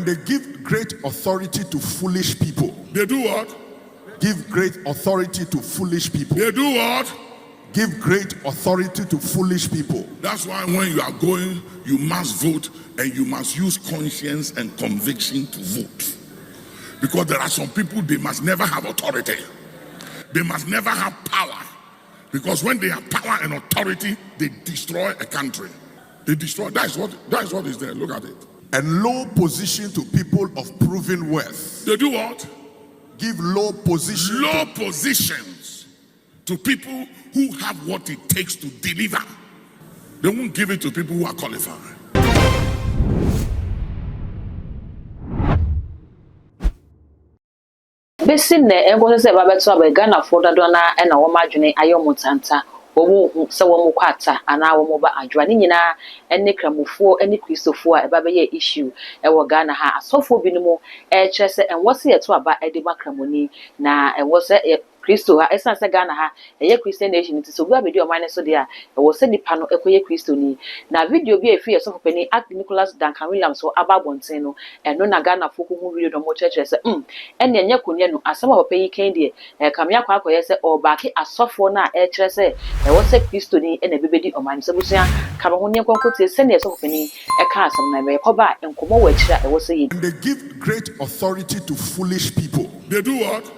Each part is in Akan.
And they give great authority to foolish people. They do what? Give great authority to foolish people. They do what? Give great authority to foolish people. That's why when you are going, you must vote and you must use conscience and conviction to vote. Because there are some people, they must never have authority. They must never have power. Because when they have power and authority, they destroy a country. They destroy. That is what is there. Look at it. And low position to people of proven worth. They do what? Give low position. Low positions to people who have what it takes to deliver. They won't give it to people who are qualified. Besin ne enko se ba beto abegana foda do na e na wo madwene ayomutanta wo se wo kwata ana wo ba adwa ni nyina enne kramufuo enne kristofo a eba beye issue e wo Ghana ha asofo binumu e kire se enwo se yeto aba e de makramoni na enwo se Christo ha esan se Ghana ha eye Christian nation ti so gba be di o mane so de a wo se nipa no ekoye Christo ni na video bi efi esofo pani Act Nicholas Duncan Williams so aba bonten no eno na Ghana foko hu video no mo church se ene enye konye no asama papa yi kan de kamya kwa akoye se o baake asofo na e kire se e wo se Christo ni ene bebedi o mane se busia ka ho ne konkote se ne esofo pani e ka asam na be koba enkomo wa kira e wo se yi. And they give great authority to foolish people. They do what?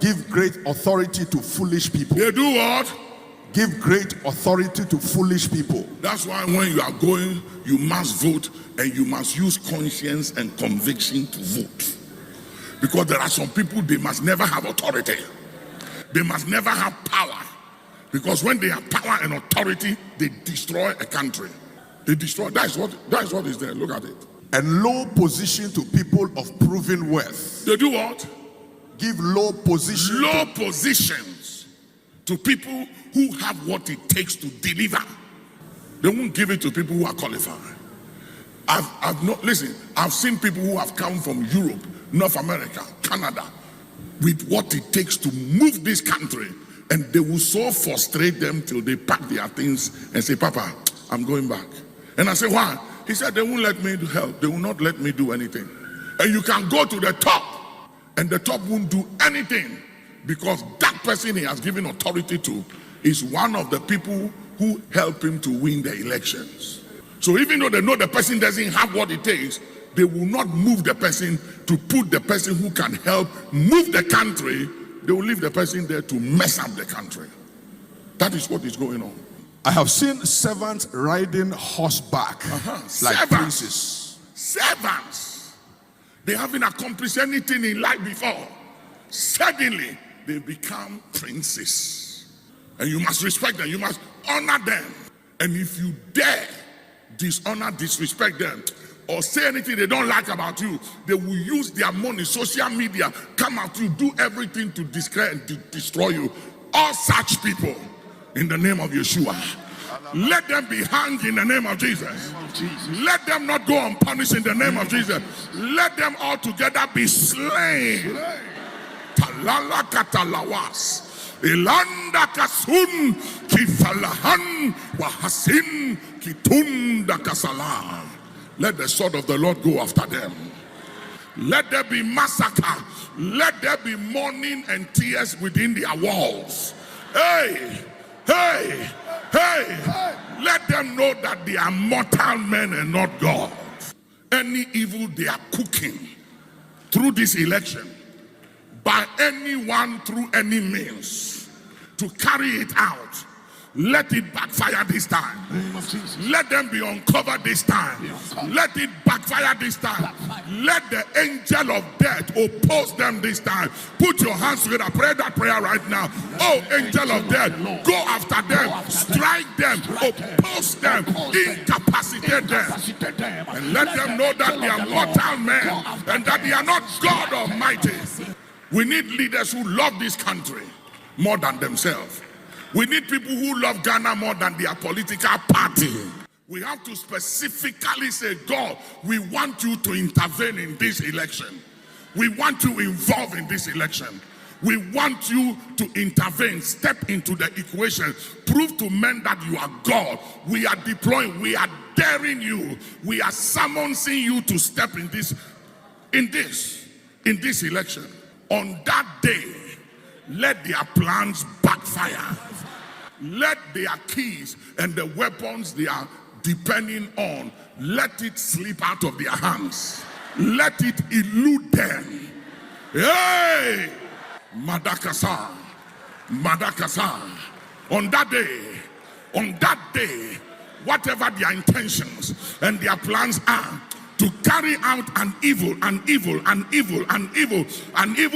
Give great authority to foolish people. They do what? Give great authority to foolish people. That's why when you are going, you must vote and you must use conscience and conviction to vote. Because there are some people, they must never have authority. They must never have power. Because when they have power and authority, they destroy a country. They destroy. That is what is there. Look at it. And low position to people of proven worth. They do what? Give low position. Low positions to people who have what it takes to deliver. They won't give it to people who are qualified. I've seen people who have come from Europe, North America, Canada, with what it takes to move this country, and they will so frustrate them till they pack their things and say, Papa, I'm going back. And I say, why? He said, they won't let me help. They will not let me do anything. And you can go to the top, and the top won't do anything because that person he has given authority to is one of the people who help him to win the elections. So even though they know the person doesn't have what it takes, they will not move the person to put the person who can help move the country. They will leave the person there to mess up the country. That is what is going on. I have seen servants riding horseback like princes. Servants. They haven't accomplished anything in life before. Suddenly, they become princes. And you must respect them. You must honor them. And if you dare dishonor, disrespect them, or say anything they don't like about you, they will use their money, social media, come at you, do everything to discredit and destroy you. All such people, in the name of Yeshua, let them be hanged in the name of Jesus. Let them not go unpunished in the name of Jesus. Let them all together be slain. Talala katalawas. Ilanda kasun kifalahan wahasin kitunda kasalam. Let the sword of the Lord go after them. Let there be massacre. Let there be mourning and tears within their walls. Hey, hey. Hey, let them know that they are mortal men and not God. Any evil they are cooking through this election, by anyone through any means, to carry it out, let it backfire this time. Let them be uncovered this time. Let it backfire this time. Let the angel of death oppose them this time. Put your hands together. Pray that prayer right now. Oh, angel of death, go after them. Strike them. Oppose them. Incapacitate them. And let them know that they are mortal men and that they are not God Almighty. We need leaders who love this country more than themselves. We need people who love Ghana more than their political party. We have to specifically say, God, we want you to intervene in this election. We want you involved in this election. We want you to intervene, step into the equation, prove to men that you are God. We are deploying, we are daring you, we are summoning you to step in this in this election, on that day, let their plans backfire. Let their keys and the weapons they are depending on, let it slip out of their hands. Let it elude them. Hey! Madakasa. On that day, whatever their intentions and their plans are to carry out an evil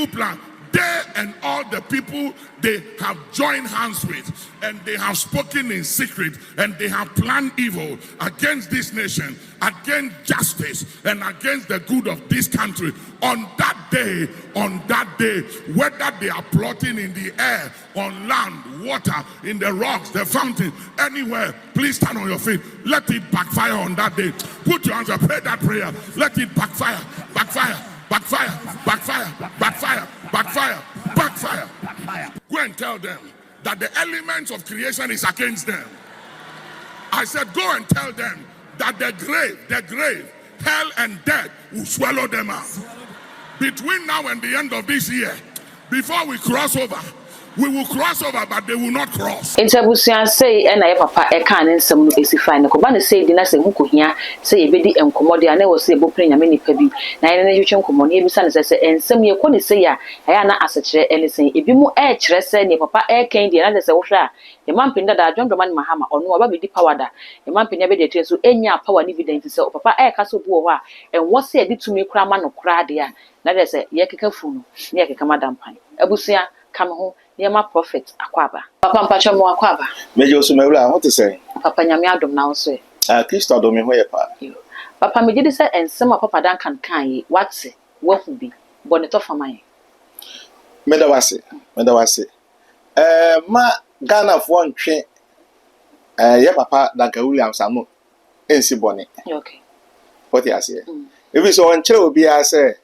plan, they and all the people they have joined hands with, and they have spoken in secret, and they have planned evil against this nation, against justice, and against the good of this country. On that day, whether they are plotting in the air, on land, water, in the rocks, the fountain, anywhere, please stand on your feet. Let it backfire on that day. Put your hands up, pray that prayer. Let it backfire. Go and tell them that the elements of creation is against them. I said, go and tell them that the grave, hell and death will swallow them up. Between now and the end of this year, before we cross over, we will cross over, but they will not cross. Interbusian say, and I papa, I can't in some fine. Kobana say, Dina say, Mukuhia, say, Bedi and Commodity, and I was say, Bopin, a mini pebby, nine and common, son, and some year, when say, I am not as a chair, anything. If you more air, Chester, near papa, air candy, and others, Osha, a man pinned that John Roman Mahama, or no, Baby Power, a man pinned every day to any power evidence, so papa, air castle boa, and what said it to me, craman or cradia, that is a yakaka, near Kamadam Pine. Abusia, come home. Yama prophet akwaba. Papa mpacha mo akwaba. Meje osumewura what to say? Papa nyame adom na wo so. Kristo adom me hoye pa. Papa me gidi say ensem papa Duncan kan yi wate wahu bi. Boneto faman. Meda wase. Ma Ghana fo ntwe ye papa Duncan Williams amo ensi bone. Okay. What you say? If so on kire obi a say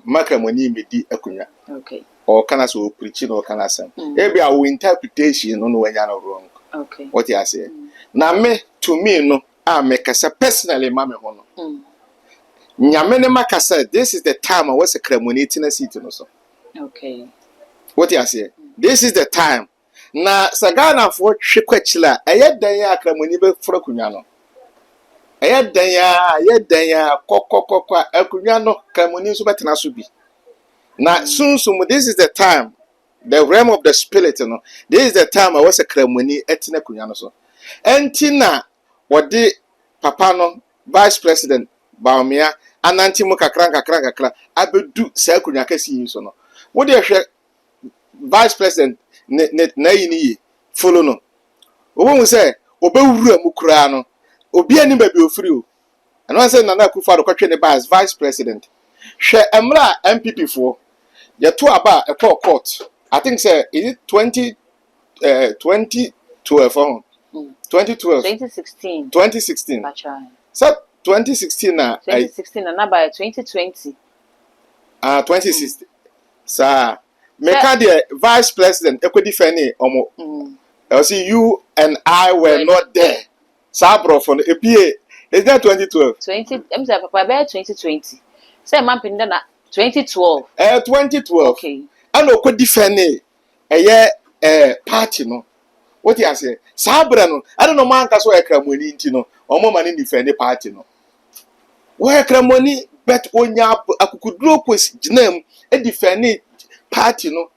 makamoni medi akunya. Okay. Or can I so preaching or can I say? Maybe our interpretation no when you're wrong. Okay. What you say? Now me to me no I make us personally mama hono. Nyamene makasa this is the time I was a cremonity na seat no so. Okay. What you say? This is the time. Na sagana for hwekwachila eyedan ya cremoni be fro kunwa no. Eyedan ya kokokokwa akunwa no cremoni so betena so bi. Now, soon, this is the time, the realm of the spirit, you know. This is the time I was a cremoni etina kunyano so. Entina, what the papano, vice president, Baumia, and Antimuka kranka, I would do Sakunyaka see you so no. What do you vice president, net naini, follow no. Obo say, Obeuru Mukrano, Obiani baby free. And I said, Nana Kufaro Kochene as vice president. Share Emra MPP for. You two about a court. I think say is it 2012 2012 2016. 2016. So 2016 na 2016 and by 2020. 2016. Sir, make the vice president equity feni omo. I see you and I were not there. Sabro from the APA. Is that 2012? 20 I'm say papa by 2020. Say man pinda na 2012. 2012. Okay. And no defend party no. What you say? Sabra no. I don't know man ka so ekramoni nti no. Omo man defend party no. Wo ekramoni bet onya akukuduro kwesi ginam e defend party no.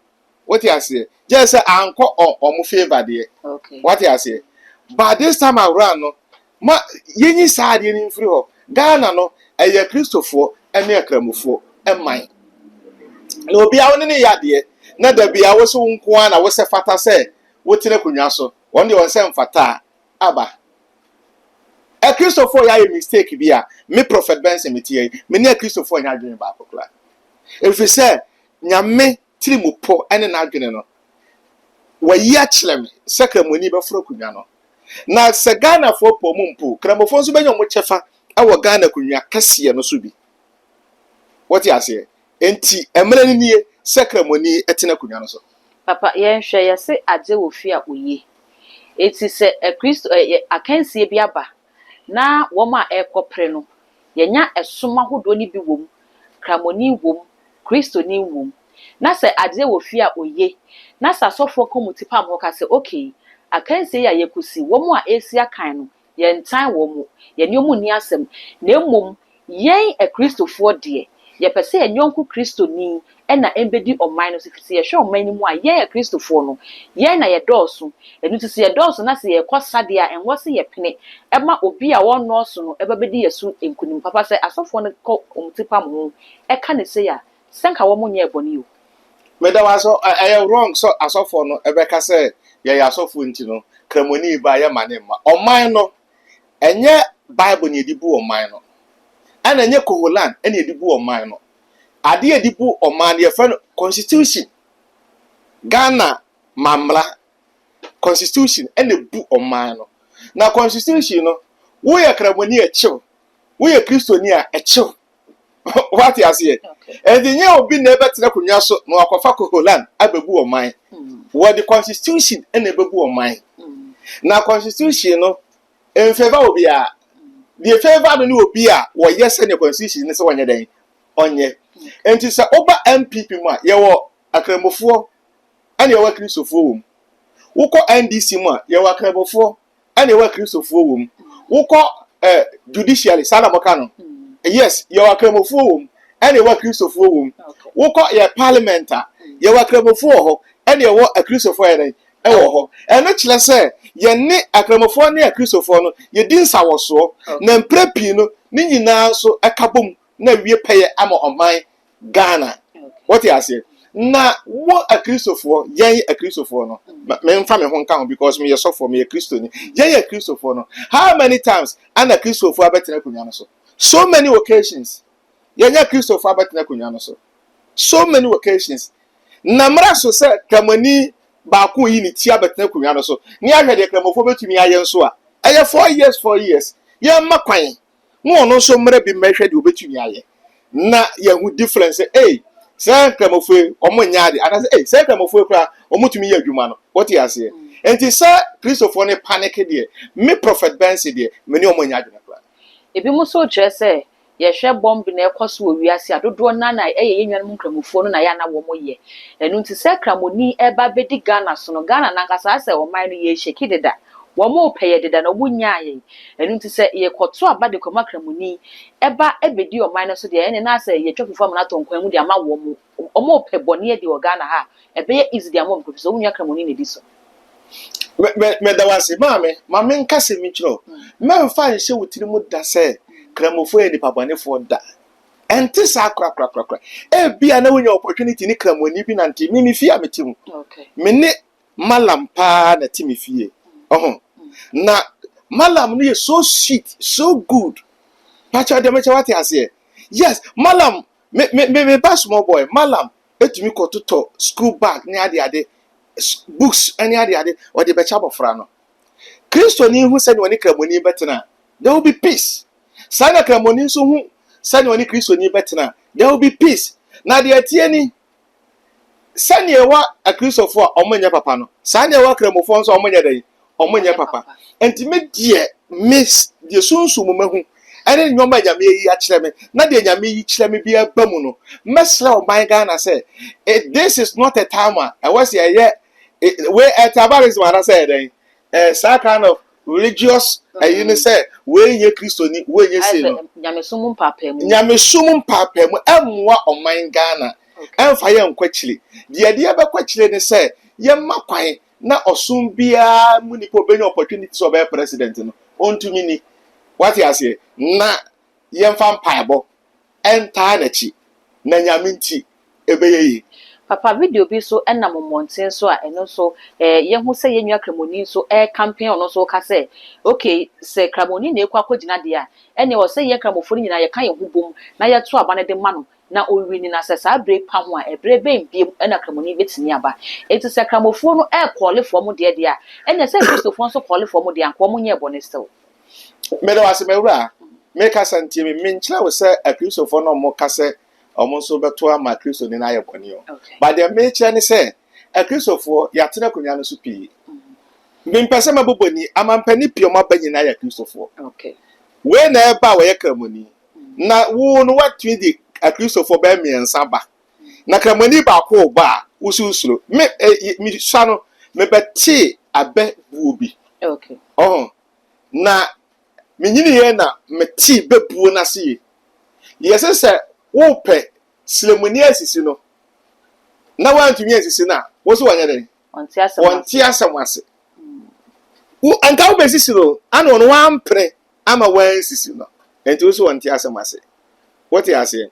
What you say? Just say anko omo favor there. Okay. What you say? But this time around no. Ma yenyi saade ni mfiri ho. Ghana no eye Christopher ene ekramofo. Mine. No be a ne yade na da bia wo so nko a na wo se fata se wo tine kunwa so won de won se mfata aba e Christopher ya mistake bia me prophet Benson metie me ne Christopher nya adwene ba akokla if you say nyame tirimupo ene na adwene no wa yi a chelem sakramoni be fro kunwa no na se Ghana fo pomumpu kramofo so benya mo chefa awo Ghana kunwa kase no so bi. What you say? Enti emre ni sakramoni etina kunwa no so. Papa yen hwe ye se age wo fi a oye. Eti se Kristo akansie bi aba na wo ma ekopre no. Yenya esoma hodo ni bi wom kramoni wom Kristo ni wom na se ade wo fi a oye na sa sofo komuti pam ho ka se okay akanse ya yekusi wo mu a esi akan no ye ntan wo mu ye ne mu ni asem na emom yen a Kristofo de ye pese enyonku Kristo ni na embedi oman no sifisi ye hwe oman ni mu a yen a Kristofo no yen na ye dooso enu ti se ye dooso na se ye kwasade a enwo se ye pene ema obi a won nooso no eba bedi yesu enkunim papa se asofo no ko omuti pam ho ka ne se ya senka wo mu nye boni o meda waso I wrong so asofo no ebeka say ye asofo nti no kramoni ba ye mane ma oman no enye bible ne edibu oman no ana enye koholan ene edibu oman no ade edibu oman ye fa constitution Ghana mamla constitution ene bu oman no na constitution no wo ye kramoni e chiw wo ye kristoni a e chiw what you say and the year obi na betre kunwa so no akofa koholan abebu oman what the constitution and abebu oman na constitution no in favor obi a the favor no obi a wo yes and the constitution ne se wonye den onye enti se oba MPP mu a ye wo akramofo ane ye wo kristofo wom woko NDC mu a ye wo akramofo ane ye wo kristofo wom woko judiciary sala mokano yes ye wo akramofo wom ane ye wo kristofo wom woko ye parliamenta ye wo akramofo ho ane ye wo akristofo ere ewo ho eno kire se ye ne akramofo ne akristofo no ye din sawoso na mprepi no ni nyina so ekabom na wie peye ama oman Ghana what you say na wo akristofo yen akristofo no me mfa me ho nka because me yesofo me kristoni yen akristofo no how many times ana kristofo abetena kunwa no so many occasions yen akristofo abetena kunwa no so many occasions na mra so se kamani ba ko yi ni ti abetena kunwa no ni ahwede kramofo betumi aye nso a eye 4 years ye makwan mo ono so mra bi mehwede obetumi aye na ye hu difference say kramofo omunya ade ana say say kramofo kra omutumi ye adwuma no what you say enti say Christopher ne panic de me prophet Bensi de me ne omunya adwuma kra ebi mo so kire say ye hwe bomb na ekoso owiase adodo na eye yenwan kramofo no na ya na wo moye enu nti say kramoni eba bedi Ghana so no Ghana na nkasa say o man no ye sheki deda wo mo peye deda na omunya aye enu nti say ye koto abade koma kramoni eba ebedi o man no so de ene na say ye twofo am na tonkwan mu de ama wo mo omo pe bone de o Ghana ha ebe ye easy de amom ko so omunya kramoni na di so me da wase mame nkase mi kiro me mfa nhye wutiri mu da say kramofo e ni pabonefo da enti sa kra e bia na wonya opportunity ni kramoni bi na nti mi fie ametim okay me ne malam pa na timi fie na malam no so sweet so good pacha de mecha what you say yes malam me ba small boy malam etumi kototo school bag ni ade books any ade or the becha bofra no Kristo ni hu se ni woni kramoni betena there will be peace sana kramoni so hu se ni woni Kristo ni betena there will be peace na de atie ni sani ewa akristofo a omunya papa no sani ewa kramofo nso omunya dai omunya papa enti me die miss die sunsu mu mahu ene nyoma nyame yi a kire me na de nyame yi kire me bia bamu no mesra oban Ghana say this is not a time I was here we etabarism ana say den some kind of religious you know say we nye kristoni we nye say no nyame sumum papa mu emwa oman Ghana emfa ye nkwachire de bekwachire ne say ye makwan na osum bia munipo benya opportunity so be president no ontumi ni what you say na ye mfa mpaebo enta na chi na nyame nti ebeye papa video bi so enam monten so a eno so ye hu se yenwa kramoni so campaign ono so ka se okay se kramoni na ekwa akogina de a ene wo se ye kramofo nyina ye kan ye hubom na ye to aba ne de ma no na owini na se sa break pa ho a ebre be mbiem ena kramoni betini aba eti se kramofo no call for mu de a ene se kristofo so call for mu de anko mu nye bone still me do ase me wura me ka santie me nkyira wo se akristofo no mo ka se omonso beto ama Kristo ni na ye boni o but the meche ni say a Kristofo ya tena kunya no so pi me mpese maboboni amampani pi o mabanyi na ya Kristofo okay we na eba we ye kramoni na wo no what we the a Christopher Bemi and Saba. Nakramani ba ko ba ususuro. Me shano me beti abe buobi. Okay. Oh. Na menyini ye na meti bebuo na se. Yese se wo pe silemoni asisi no. Na wantumi asisi na, wo so wanya den. Onti asamase. Wo anka wo besisi no, ana ono wampre ama wan sisi no. Enti wo so onti asamase. What you say?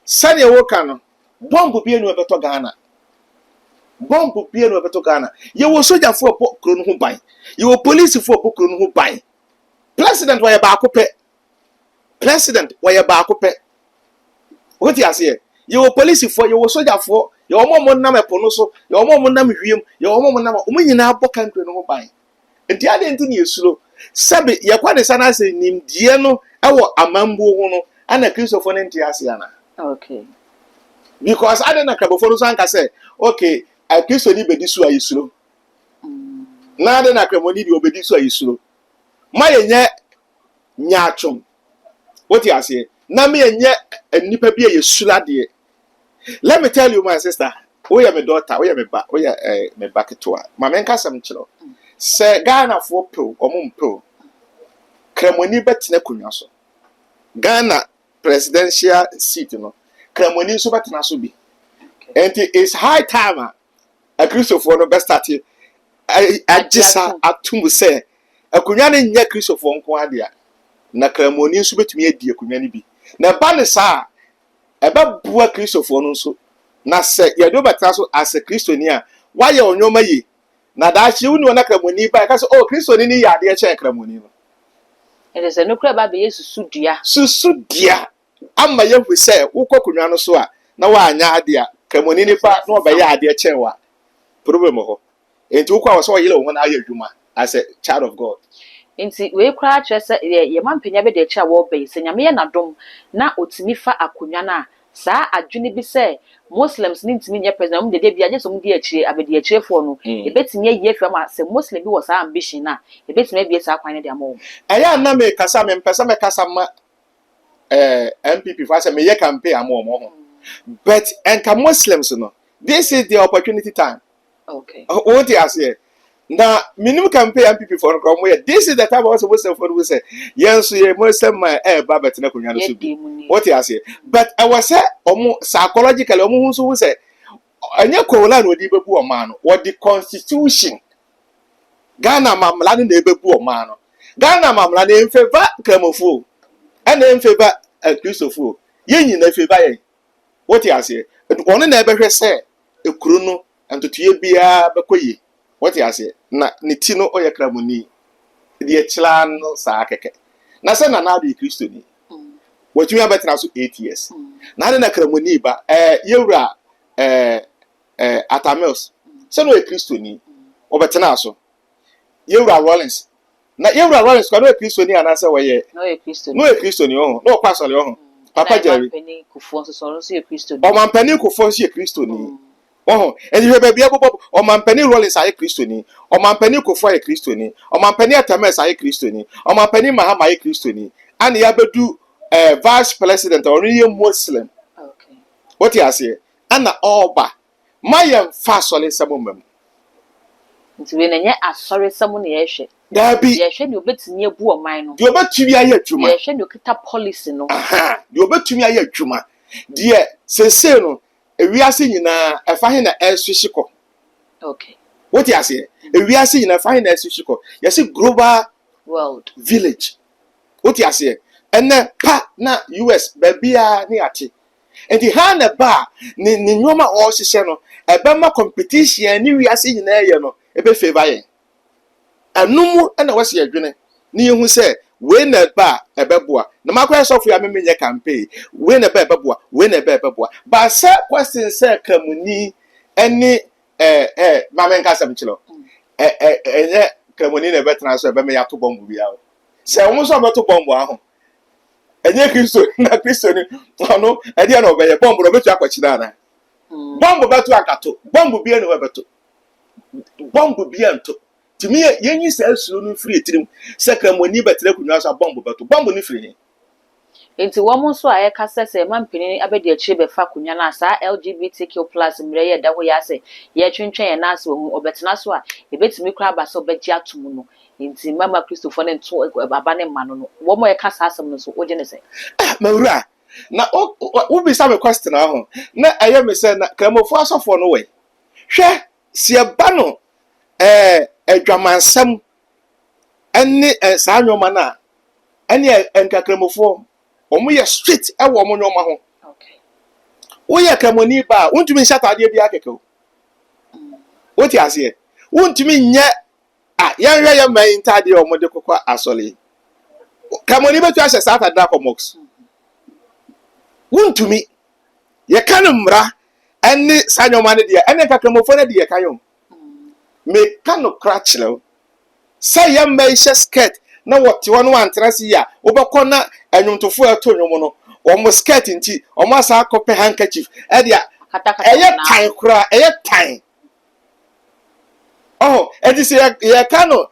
Sani wo kan no, bomb bi enu ebeto Ghana. Bomb bi enu ebeto Ghana. Ye wo soldier fo kro no ho ban. Ye wo police fo kro no ho ban. President wa ye ba akopɛ. President wa ye ba akopɛ. What you say? Ye wo police fo, ye wo soldier fo, ye wo mo nam epo no so, ye wo mo nam hwiem, ye wo mo nam, omo nyina abɔ country no ho ban. Enti ade enti ne yesuro. Sabe ye kwa de sana se nimdie no ɛwɔ amambu ho no, ana Christopher nti ase ana. Okay. Because I didn't know before so anka say, okay, I Christo ni bedi so ayisuro. Na de na kremoni di obedi so ayisuro. Ma yenye nyaatwom. What you say? Na me yenye nipa bi ayisura de. Let me tell you my sister, we are my daughter, we are me back to her. Ma menka sam chiro. Se Ghana fo pe omo mpe. Kremoni betena kunwa so. Ghana presidential seat no. Kremoni so betena so bi. And it's high time a Christopher no best start I just atum say akunwa ne nya Christopher nko ade a na Kremoni so betumi adi akunwa ne bi. Na ba ne sa eba bua Christopher no so na se ye do betena so as a Christian a why onyoma yi na da hye uni na Kremoni ba ka so oh Christian ni ya de che Kremoni no. It is a no crab ba be susudia. Susudia amma ye hu say wo kokunwa no so a na wa anya ade a Kremoni ni pa na obaye ade chewa problem ho enti wo kwa so yele wo na aye adwuma as a child of God. Nti we kra kire se ye mampanya be de kira wo be se nyame ye nadom na otimi fa akonwa na saa adwene bi se Muslims ni ntimi nye president mu de bia nyeso mu de akire abedi akirefo no ebetimi ayi afi ma se Muslim bi wo saa ambition na ebetimi abie saa kwan ne de amawo Aya na me kasa me mpesa me kasa ma MPP fa se me ye campaign amawo ho but enka Muslims no this is the opportunity time. Okay. What you say? Na minimum campaign MPP for Nkromwe. This is the time also Muslim for we say. Yes, ye Muslim my ba betina kunwa no so bi. What you say? But I was say omo psychologically omo hu so we say anya kola no di bebu o ma no. What the constitution Ghana mamla no bebu o ma no. Ghana mamla na favor Kremofo. And in favor Christopher. Ye nyina favor ye. What you say? Ono na ebehwe say ekuru no antotuye bia bekoyi. What you say? Na ni tino oye Kremoni. The chila no sa keke. Na se na na di Kristo ni. What you abet na so 8 years. Na na Kremoni ba yewura Atamels. Se no e Kristo ni. Obetena so. Yewura Rollins. Na yewura Rollins kwa no e Kristo ni anase woye. No e Kristo ni. No e Kristo ni oh. No kwa sole oh. Papa Jerry. Omampani Kufuor so e Kristo ni. Omampani Kufuor so e Kristo ni. Oh, and you have a bob or Mampany Rollins aye Christoni, or Mampany Kufuor aye Christoni, or Mampany Atames aye Christoni, or Mampany Mahama aye Christoni, and Yabedu vice president or real Muslim. Okay. What you say? Anna Oba, my fast on some moment. Nti we nenye asori samu ne yehwe. There be Yehwe ne obetini abu o man no. You bet you aye adwuma. Yehwe ne okita policy no. Aha, you bet you aye adwuma. Die se no ewiase nyina efa he na eswishiko. Okay. What you say? Ewiase nyina efa he na eswishiko. You see global world village. What you say? And pa na US babia ni ate. Enti ha na ba ni nyoma o hihye no ebe ma competition ni wiase nyina ye no ebe favor yen. Anumu na wase adwene ni yehu se we na ba ebeboa na makwa sofu ya memenye campaign we na ba ebeboa we na ba ebeboa ba se question se Kremoni eni mamenka sam chilo enye Kremoni na betena so ebe me yato bombu bia se omo so beto bombu aho enye Kristo na Kristo ni ono edi na obeye bombu no betu akwachina na bombu betu akato bombu bia ni we beto bombu bia nto timi yenyi se asuro no free tirim se Kremoni betere kunwa so bombu beto bombu ni free Enti wo mo so a yɛka sɛ mampini abedi akyire befa kunya na saa LGBTQ+ mmerɛ yɛ da ho yɛ ase yɛ twentwen yɛ naase wo hu obetena so a ebetimi kura ba so obegye atom no enti mama Christopher ne nto baba ne ma no wo mo yɛka saa asɛm no so wo gye ne sɛ mawura na wo bisa me question ahụ na ɛyɛ me sɛ na kramofo asɔfo no wɛ hwɛ si ɛba no adwamansɛm ɛne saa nnwoma no a ɛne nkakramofo ɔmo yɛ street ɛwɔ ɔmo nnwoma ho okay woyɛ kramoni ba wontumi nhyɛ ataadeɛ bi akɛkɛw wote aseɛ wontumi nyɛ yɛnhwɛ yɛ ma ntaadeɛ ɔmo de kokɔ asɔle kramoni betu ahyɛ saa ataadeɛ akɔmɔks wontumi yɛka no mmara ɛne saa nnwoma no deɛ ɛne nkakramofo no deɛ yɛka yɛn meka no kora kyerɛw sɛ yɛmma hyɛ skirt na wɔte hɔ no wantena se yi a wobɛkɔ na anwomtofo a ɛto nnwom no wɔn skirt nti wɔn asa akɔpɛ handkerchief ɛde ɛyɛ tan kora ɛyɛ tan ɛde sɛ yɛka no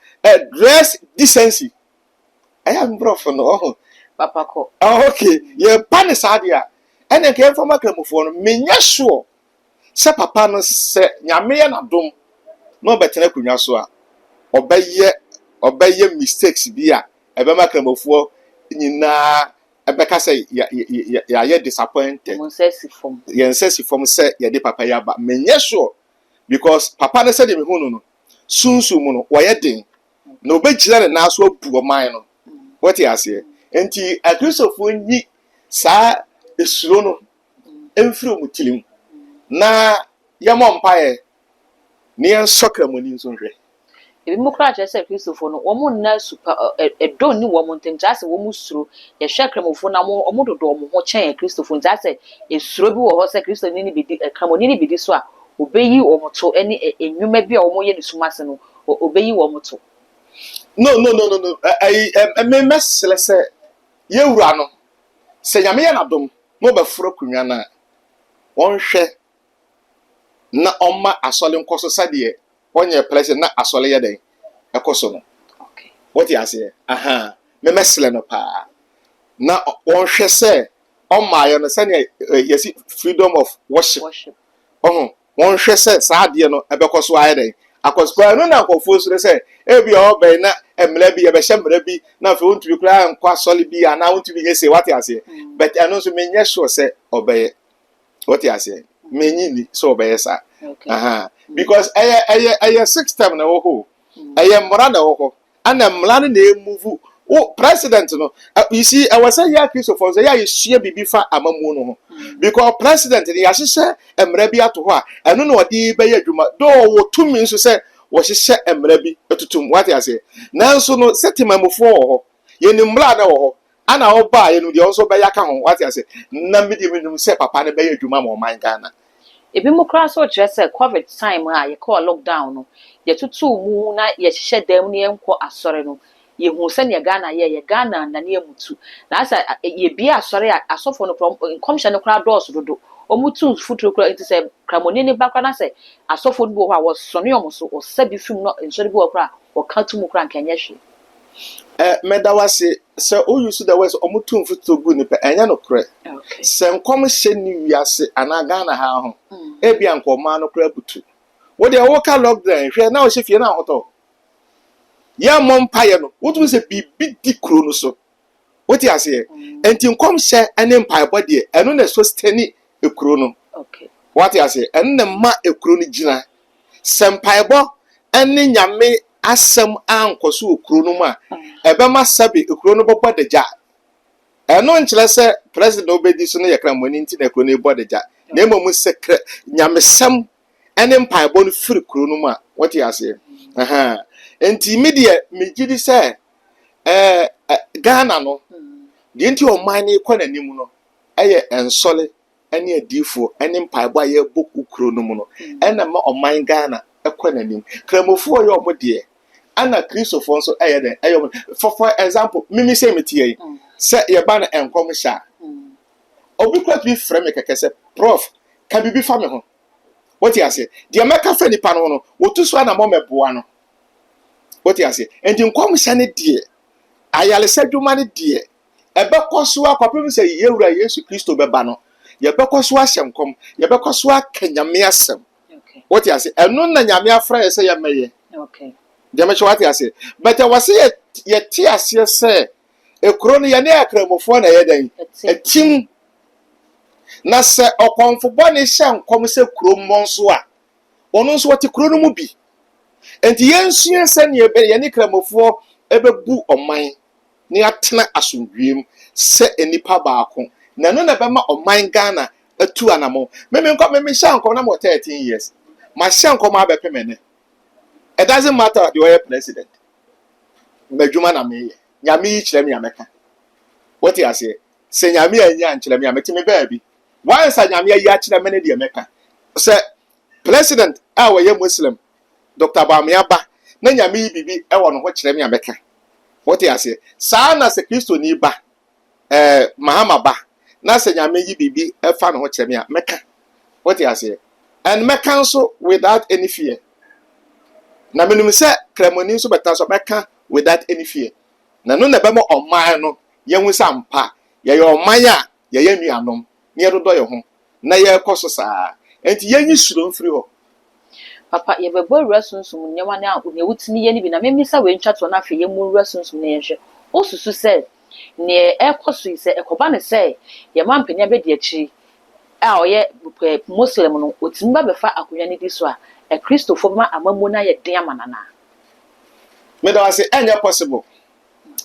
dress decency ɛyɛ mbrɔfo no papa ko okay yɛpa ne saa deɛ a ɛne nka yɛmfa ma kramofoɔ no menyɛ sure sɛ papa no sɛ nyame yɛ n'adom na ɔbɛtena akonnwa so a ɔbɛyɛ mistakes bi a ɛbɛma kramofoɔ nyinaa ɛbɛka sɛ yɛayɛ disappointed yɛnsɛ si fam sɛ yɛde papa yɛ aba menyɛ sure because papa no sɛdeɛ mehu no no sunsun mu no wɔyɛ den na ɔbɛgyina ne nan so abu ɔman no wɔte aseɛ nti akristofoɔ nyi saa esuro no emfiri mu tilim na yɛmɔ mpaeɛ ne yɛnsɔ kramoni nso nhwɛ ebi mu kra kyerɛ sɛ Christopher no wɔn nna super ɛdɔ ni wɔn ntem kyerɛ sɛ wɔn suro yɛhwɛ kramofo na wɔn dodo wɔn ho kyɛn Christopher kyerɛ sɛ esuro bi wɔ hɔ sɛ Christopher ni bi di kramoni ni bi di so a obeyi wɔn to ɛne enwuma bi a wɔn yɛ ne sumase no obeyi wɔn to no mɛsrɛ sɛ yɛwura no sɛ nyame yɛ n'adom na ɔbɛforo akonnwa no a wɔnhwɛ na ɔma asɔle nkɔ so sɛdeɛ ɔnyɛ president na asɔle yɛ dɛn ɛkɔ so no wɔte aseɛ mɛsrɛ no paa na wɔnhwɛ sɛ ɔmaayɛ no sɛdeɛ yɛsi freedom of worship wɔnhwɛ sɛ saa adeɛ no ɛbɛkɔ so ayɛ dɛn akɔsukɔ no na nkɔfoɔ so sɛ ebi ɔbɛn na mmara bi yɛbɛhyɛ mmara bi na afei wontumi koraa nkɔ asɔle bi anaa wontumi nyɛ sɛ wate aseɛ but ɛno nso menyɛ sure sɛ ɔbɛyɛ wate aseɛ menyi ni sɛ ɔbɛyɛ saa because ɛyɛ system na ɛwɔ hɔ ɛyɛ mmara na ɛwɔ hɔ ana mmara no na emuvu president no you see ɛwɔ sɛ yɛ Christopher sɛ yɛ sua bibi fa amamu no ho because president no yɛahyehyɛ mmara bi ato hɔ a ɛno na ɔde bɛyɛ adwuma dɔɔ wɔ tumi nso sɛ wɔhyehyɛ mmara bi atutum wate aseɛ nanso no sɛ temamufoɔ wɔ hɔ yɛnim mmara na wɔ hɔ ana ɔba yɛnu deɛ ɔnso bɛyɛ aka ho wate aseɛ na mede menum sɛ papa no bɛyɛ adwuma ma ɔman Ghana ebi mu kra so kyerɛ sɛ covid time a yɛkɔ lockdown no yɛtutu mu na yɛhyehyɛ dam ne yɛnkɔ asɔre no yehu sɛ ne Ghana yɛ Ghana na ne amutu na asa yɛbie asɔre a asɔfo no nkɔmhyɛ no kra dɔɔso dodo omutu futuro kra nti sɛ kramoni ne bakra na sɛ asɔfo no bi wɔ hɔ a wɔsɔne ɔmo so ɔsɛ bi film no nsɔre bi wɔ kra wɔka tu mu kra nkɛnyɛ hwe medawase sɛ Owusu da wɛs omutu futuro gu ne pɛ ɛnyɛ no korɛ sɛ nkɔmhyɛ ni wiase ana Ghana ha ho ebi ankɔma no kra butu wo de wɔka lockdown hwɛ na ɔhyɛ fie na ahotɔ ya mom paye no wotu se bibi di kro no so wote aseɛ enti nkɔmhyɛ ene mpaebɔ de ɛno na so stani ekro no okay wote aseɛ ɛno na ma ekro no gyina sɛ mpaebɔ ene nyame asɛm ankɔso ekro no ma ɛbɛma sabe ekro no bɔbɔ dagya ɛno nkyerɛ sɛ president obedi so no yɛ kramoni nti na ekro no bɔ dagya na emom sekre nyame sam ene mpaebɔ no firi ekro no ma wote aseɛ enti media megidi sɛ Ghana no de nti ɔman ne kɔ nanim no ɛyɛ ensɔle ɛne adifo ɛne mpaebɔ a yɛbɔ kukuro no mu no ɛna ma ɔman Ghana ɛkɔ nanim kramofo yɛ ɔmo de ana Christopher nso ɛyɛ den ɛyɛ for example mimi sɛ metie yi sɛ yɛba na enkom hya obi kwat bi frɛ me kɛkɛ sɛ prof ka bibi fa me ho what you say de meka fa nipa no no wotu so na mo meboa no what you say enti nkom hya ne de ayale sɛ dwuma ne de ɛbɛkɔ so akɔpem sɛ yɛwura Yesu Kristo bɛba no yɛbɛkɔ so ahyɛ nkɔm yɛbɛkɔ so aka Nyame asɛm wote ase ɛno na Nyame afra yɛ sɛ yɛmɛyɛ deɛ mɛkyɛ wote ase but ɛwɔ sɛ yɛte aseɛ sɛ ekuro no yɛne akramofoɔ na yɛdan atim na sɛ ɔkɔmfobɔ ne hyɛ nkɔm sɛ kuro mmɔ nso a ɔno nso wɔte kuro no mu bi enti yɛnsua sɛ ne yɛne kramofoɔ ɛbɛbu ɔman ne atena asomdwiem sɛ enipa baako na no na bɛma ɔman Ghana atu anamo meme hyɛ nkɔm na mo 13 years ma hyɛ nkɔm abɛpem ne it doesn't matter the way president madwuma na meyɛ Nyame yi kyerɛ me amɛka wote ase sɛ Nyame anya nkyerɛ me ametime baabi once Nyame yi akyerɛ me ne de mɛka sɛ president a wɔyɛ Muslim Dr. Bamiaba na Nyame yi bibi ɛwɔ no ho kyerɛ me amɛka wote ase saa na sɛ Kristo ni ba Mahama ba na sɛ Nyame yi bibi ɛfa no ho kyerɛ me amɛka wote ase and mɛka nso without any fear na menim sɛ kramoni nso bɛta so mɛka without any fear na no na bɛma ɔman no yɛhu sɛ ampa yɛyɛ ɔman a yɛyɛ nuanom ne yɛdodɔ yɛ ho na yɛkɔ so saa enti yɛnyi suro mfiri hɔ papa yɛbɛbɔ wura sunsum nneɛma ne a wotini yɛ ne bi na memisa wɔ ntwa to na afei yɛmu wura sunsum ne yɛhwɛ osusu sɛ ne ɛkɔ so yi sɛ ɛkɔba ne sɛ yɛma mpanya bɛdi akyi a ɔyɛ Muslim no otimi ba bɛfa akonnwa ne di so a Kristofo ma amamu na yɛ den amanana me da wase ɛnyɛ possible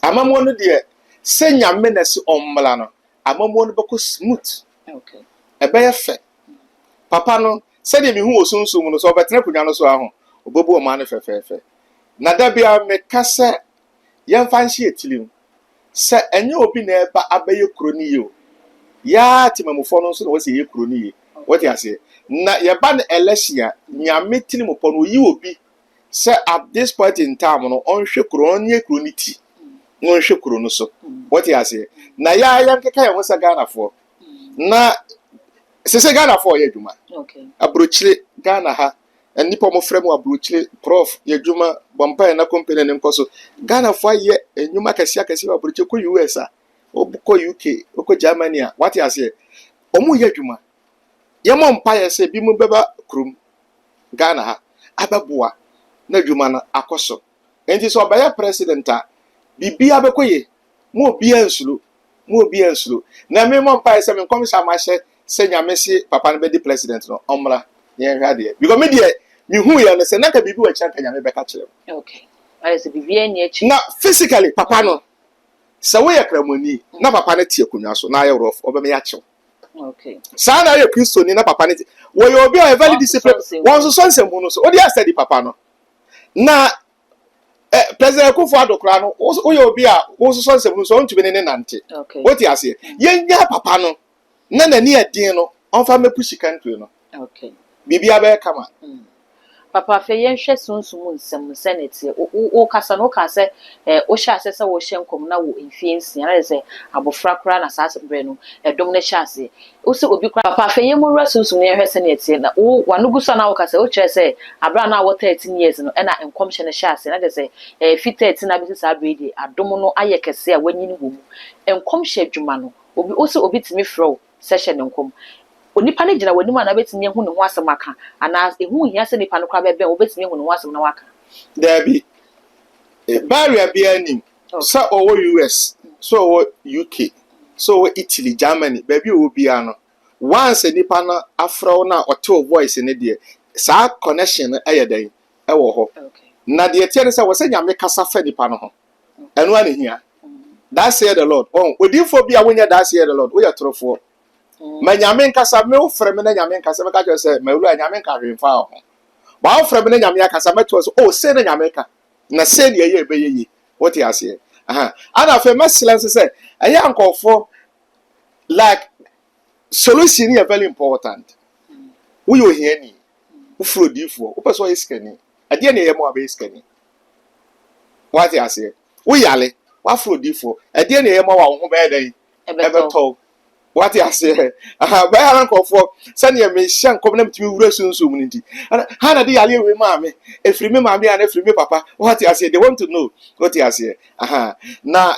amamu no deɛ sɛ Nyame na si ɔmmla no amamu no bɛkɔ smooth ɛbɛyɛ fɛ papa no sɛ de mehu osunsum no so ɔbɛtena akonnwa no so aho ɔbɛbu ɔma no fɛfɛɛfɛ na da bia meka sɛ yɛmfa nhye etilim sɛ ɛnyɛ obi na ɛba abɛyɛ kuro ni yio ya timamufo no so na wɔsɛ yɛ kuro ni yie wote ase na yɛba no election Nyame tinimupɔ no yi obi sɛ at this point in time no ɔnhwɛ kuro ɔnyɛ kuro ni ti ɔnhwɛ kuro no so wote ase na ya nkeka yɛ ho sɛ Ghanafoɔ na sese Ghanafoɔ yɛ adwuma abrokyire Ghana ha nipa mo frɛ mu abrokyire prof yɛ adwuma Bempah na company ne nkɔ so Ghanafoɔ yɛ adwuma kɛse abrokyire kɔ US a obukɔ UK okɔ Germany a wote ase ɔmo yɛ adwuma yɛmɔ mpa yɛ sɛ bi mu bɛba krom Ghana ha abɛboa na adwuma no akɔ so enti sɛ ɔbɛyɛ president a bibia bɛkɔyɛ mo obi ansuro na me mɔ mpa yɛ sɛ me nkɔm hyɛ amahyɛ sɛ Nyame se papa no bɛdi president no ɔmmra yɛn hwɛ adeɛ because me deɛ mehu yɛ no sɛ nanka bibi wɔ kyɛn ka Nyame bɛka kyerɛ na physically papa no sɛ woyɛ kramoni na papa no tie akonnwa so na ayɛ rough ɔbɛmɛ yakyew saa na ayɛ Kristoni na papa no tie wɔyɛ obi a very disciplined wɔn nso nsɛm no so ɔde asɛdi papa no na president Akufo-Addo kora no woyɛ obi a wɔn nso nsɛm no so ɔntumi ne nante wote aseɛ yɛnya papa no na n'ani ɛden no ɔmfa mɛpushi country no bibia bɛyɛ kama papa fe yɛnhwɛ sunsum nsɛm senate o kasa no ka sɛ o hyɛ ase sɛ wo hyɛ nkɔm na wo mfiensia na sɛ abofra kora na saa brɛ no ɛdom ne hyɛ ase o sɛ obi kora papa fe yɛmu wura sunsum ne yɛhwɛ senate na wo wano gu so na wo kasa o kyerɛ sɛ abra na wo 13 years no ɛna nkɔm hyɛ ne hyɛ ase na de sɛ fi 13 na bi saa brɛ di adom no ayɛ kɛse a wanyi ne wɔ mu nkɔm hyɛ adwuma no obi o sɛ obi timi frɛ sɛ hyɛ ne nkɔm onipa ne gyina w'anim na betimi ehu ne ho asɛm aka ana ehu hia sɛ nipa no kora bɛbɛn obetimi ehu ne ho asɛm na waka dabi barrier bi anim sɛ ɔwɔ US so ɔwɔ UK so ɔwɔ Italy Germany baabi ɔwɔ bia no once nipa no afrɛ na ɔte voice ne deɛ saa connection no ɛyɛ dan ɛwɔ hɔ na deɛ tie ne sɛ wɔsɛ Nyame kasa fa nipa no ho ɛno ana hia that say the Lord odinfo bi a wonya that say the Lord woyɛ torofoɔ ma Nyame nkasa me ofrɛ me na Nyame nkasa me ka kyerɛ sɛ mawura Nyame nka hwemfa ho ba ofrɛ me na Nyame akasa meto so say na Nyame ka na say ne yɛ ɛbɛyɛ yi what you say ana fe silence sɛ ɛyɛ ankɔfo like solution is very important we you hear ni ufro difo wo person is skani ade ne yɛ mo abe skani what you say we yale wa afro difo ade ne yɛ mo wa wo ho bɛyɛ dai ɛbɛtɔ What you say? By uncle for Sunny me shank come them to resolution unity. And Hannah the Ali with mammy, if you remember me and if you remember papa, what you say, they want to know what you say. Now,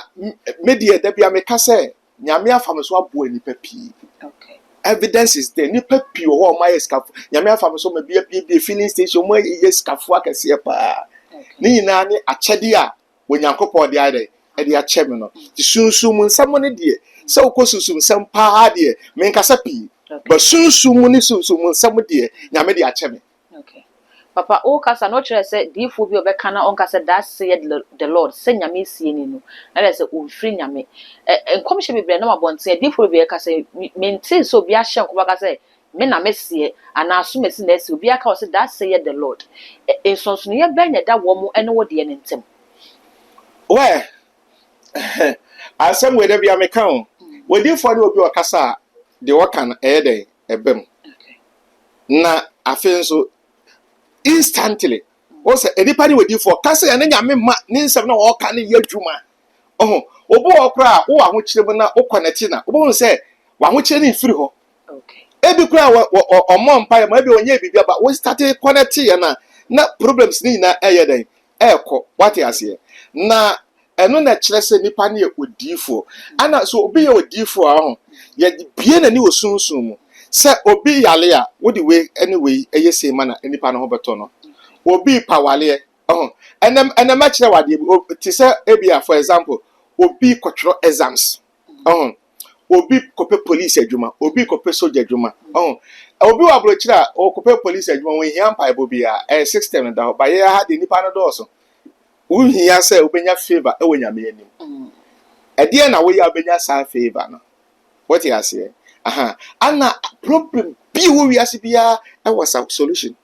media, Debbie, I make a say, Yamia from a swap boy, peppy. Okay. Evidence is there. Ni pepi or my escape. Yamia from so may be a filling station where yes, Kafua can see a pa. Ni nani a chedia when Yanko the other, and the chairman. The soon someone dear. So Kosusum some pa dear, make us happy. But soon some dear, Yamedia chairman. Okay. Papa, all cast not sure said, dear Fubi of Becana on Cassa, that said the Lord, send Yami seeing. And I said, oh, free Yami. And commission be no one said, dear Fubi, I say, maintain so be a shank, what I say, men are messy, and I assume it's next will be a cause that said the Lord. In so near Benya that woman and what the end in Where I some way there be a meccan. When you follow up your cassa, the work can air day a bem. Na I feel so. Instantly. Also, anybody with you for Cassie and then I mean, means of no all kind of year juma. Oh, Obo cry, oh, I want you to Okonatina. Obo say, one which any free ho. Okay. Every cry or mom pie, maybe when you be about we started connecting and not problems need na air day. Echo, what you say. Na, and no natural say Nipani would do for. And so be your D for yet being a new soon. Say obi yalea what the way anyway say manner any pan hobertono obi pawale and the match that what say ebia for example obi control exams obi kope police adwuma obi kope soldier adwuma obi wa blochira o kope police adwuma when hia pa bobia system da ba ye ha de nipa no do so wo hia say obenya favor e wonyame anim e de na wo ya obenya san favor no what you say. Anna problem be who we are CBR, I was a solution.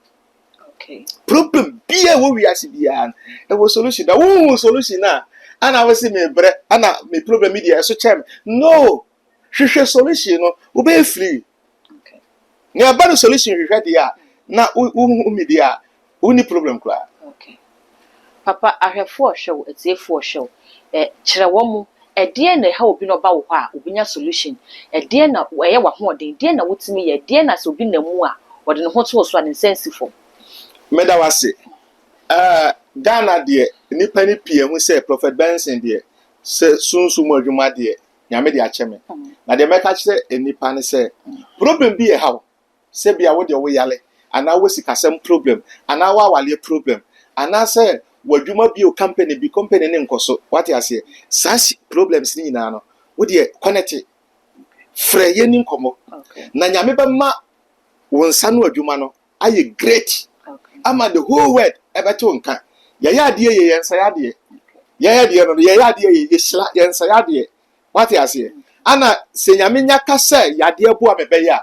Okay. Problem be who we are CBR, it was solution. The one solution now. And I was in me, Anna, me problem media, so charm. No, she solution, no, obey free. Okay. Near bad solution, we ready. Now, media, only problem. Okay. Papa, I have 4 show, it's a 4 show. Chirawomu. A dear na help no ba wo a obinya solution a dear na weye wa ho den dear na wotimi ye dear na so bi na mu a wode ne ho to so an sensitive meda wase Ghana de nipa ni pie hu say Prophet Benson de se sunsun mo adwuma de nyame de acheme na de meka kire nipa ne say problem bi e how se bia wo de wo yale ana wo sikasem problem ana wa wale problem ana say wadwuma bi o company ne nkoso what you say such problems ni na no wo de connect frɛ ye ni nkomo na nyame ba ma wo nsa no adwuma no aye great ama the whole world ebeto nka ya de ye yensa ya de ya de no ya de ye hla yensa ya de what you say ana se nyame nya ka say ya de bo amebe ya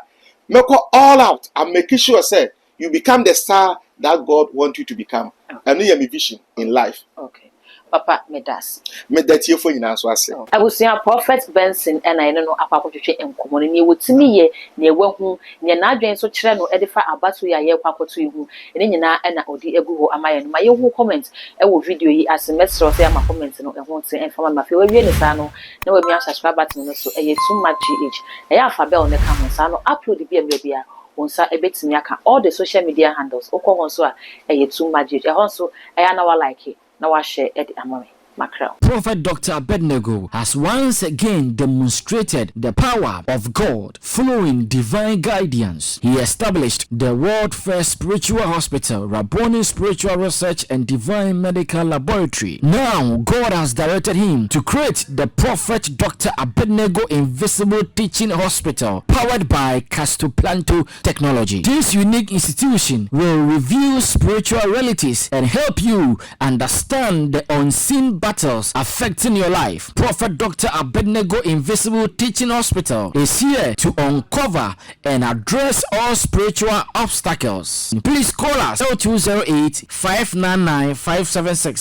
meko all out and make sure say you become the star that God wants you to become. And you have a vision in life. Okay. Papa, medas. That you for you now, so I say. I will see a Prophet Benson and I don't know about what you and common and you would see me near who near Nadrian so channel edify about to your papa to you and then you now and I odi egu am I and my own comments I will video as a message or say my comments and I won't say and from my feel we no we subscribe button so too much GH. I have a bell on the camera so upload the baby. Onsa ebetimi aka all the social media handles okwo so a too much e honso e na wa like na wa share e amore mackerel. Prophet Dr. Abednego has once again demonstrated the power of God following divine guidance. He established the world first spiritual hospital, Rabboni Spiritual Research and Divine Medical Laboratory. Now, God has directed him to create the Prophet Dr. Abednego Invisible Teaching Hospital, powered by Castoplanto technology. This unique institution will reveal spiritual realities and help you understand the unseen battles affecting your life. Prophet Dr. Abednego Invisible Teaching Hospital is here to uncover and address all spiritual obstacles. Please call us 0208 599 576